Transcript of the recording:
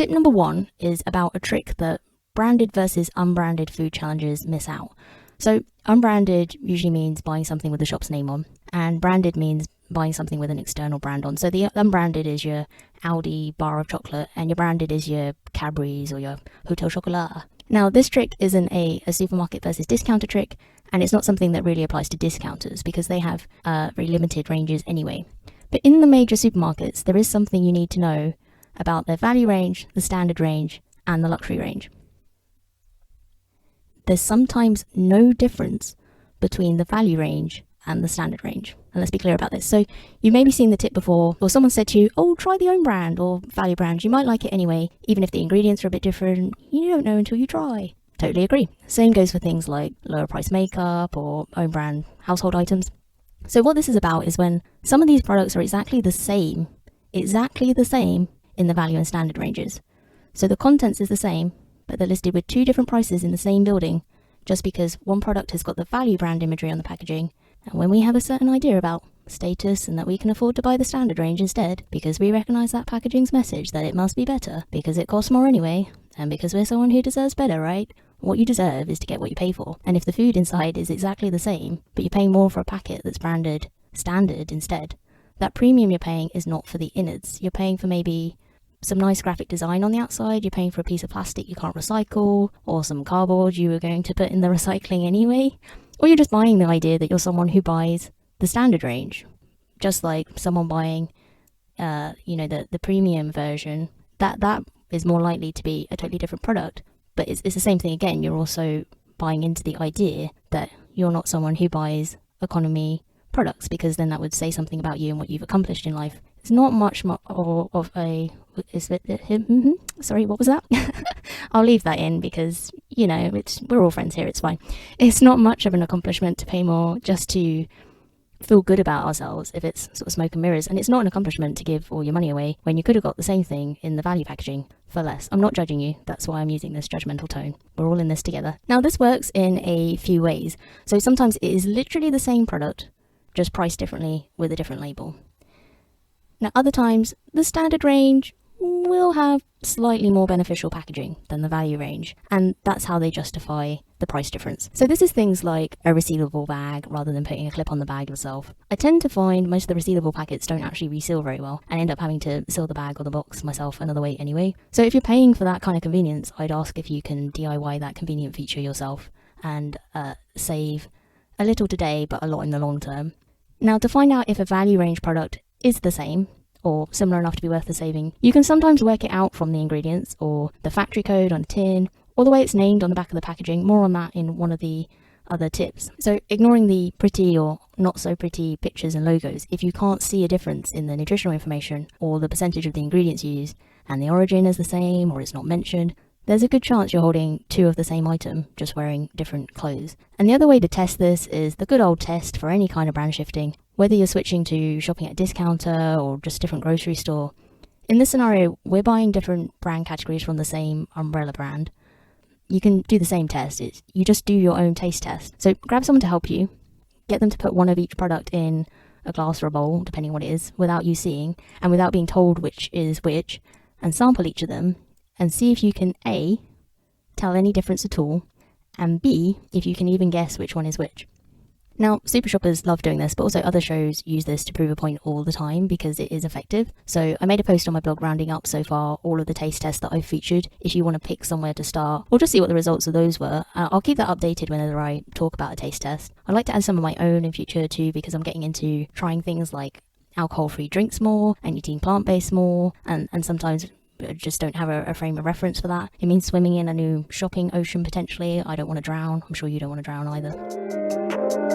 Tip number 1 is about a trick that branded versus unbranded food challenges miss out. So unbranded usually means buying something with the shop's name on, and branded means buying something with an external brand on. So the unbranded is your Aldi bar of chocolate, and your branded is your Cadbury's or your Hotel Chocolat. Now, this trick isn't a supermarket versus discounter trick, and it's not something that really applies to discounters because they have very limited ranges anyway. But in the major supermarkets, there is something you need to know about their value range, the standard range, and the luxury range. There's sometimes no difference between the value range and the standard range. And let's be clear about this. So you may be seen the tip before, or someone said to you, oh, try the own brand or value brand. You might like it anyway, even if the ingredients are a bit different. You don't know until you try. Totally agree. Same goes for things like lower price makeup or own brand household items. So what this is about is when some of these products are exactly the same in the value and standard ranges. So the contents is the same, but they're listed with 2 different prices in the same building, just because one product has got the value brand imagery on the packaging. And when we have a certain idea about status and that we can afford to buy the standard range instead, because we recognise that packaging's message that it must be better, because it costs more anyway, and because we're someone who deserves better, right? What you deserve is to get what you pay for. And if the food inside is exactly the same, but you're paying more for a packet that's branded standard instead, that premium you're paying is not for the innards. You're paying for maybe some nice graphic design on the outside, you're paying for a piece of plastic you can't recycle, or some cardboard you were going to put in the recycling anyway, or you're just buying the idea that you're someone who buys the standard range. Just like someone buying, the premium version, that is more likely to be a totally different product. But it's the same thing again, you're also buying into the idea that you're not someone who buys economy products, because then that would say something about you and what you've accomplished in life. It's not much of a... Sorry, what was that? I'll leave that in because, we're all friends here, it's fine. It's not much of an accomplishment to pay more just to feel good about ourselves if it's sort of smoke and mirrors. And it's not an accomplishment to give all your money away when you could have got the same thing in the value packaging for less. I'm not judging you, that's why I'm using this judgmental tone. We're all in this together. Now, this works in a few ways. So sometimes it is literally the same product, just priced differently with a different label. Now, other times, the standard range will have slightly more beneficial packaging than the value range, and that's how they justify the price difference. So this is things like a resealable bag rather than putting a clip on the bag yourself. I tend to find most of the resealable packets don't actually reseal very well and end up having to seal the bag or the box myself another way anyway. So if you're paying for that kind of convenience, I'd ask if you can DIY that convenient feature yourself and save a little today but a lot in the long term. Now, to find out if a value range product is the same or similar enough to be worth the saving, you can sometimes work it out from the ingredients or the factory code on the tin or the way it's named on the back of the packaging. More on that in one of the other tips. So ignoring the pretty or not so pretty pictures and logos, if you can't see a difference in the nutritional information or the percentage of the ingredients used and the origin is the same or it's not mentioned, there's a good chance you're holding 2 of the same item, just wearing different clothes. And the other way to test this is the good old test for any kind of brand shifting, whether you're switching to shopping at a discounter or just a different grocery store. In this scenario, we're buying different brand categories from the same umbrella brand. You can do the same test, you just do your own taste test. So grab someone to help you, get them to put one of each product in a glass or a bowl, depending on what it is, without you seeing, and without being told which is which, and sample each of them, and see if you can A, tell any difference at all, and B, if you can even guess which one is which. Now, super shoppers love doing this, but also other shows use this to prove a point all the time because it is effective. So I made a post on my blog rounding up so far all of the taste tests that I've featured if you want to pick somewhere to start or just see what the results of those were. I'll keep that updated whenever I talk about a taste test. I'd like to add some of my own in future too, because I'm getting into trying things like alcohol-free drinks more and eating plant-based more, and sometimes I just don't have a frame of reference for that. It means swimming in a new shopping ocean potentially. I don't want to drown. I'm sure you don't want to drown either.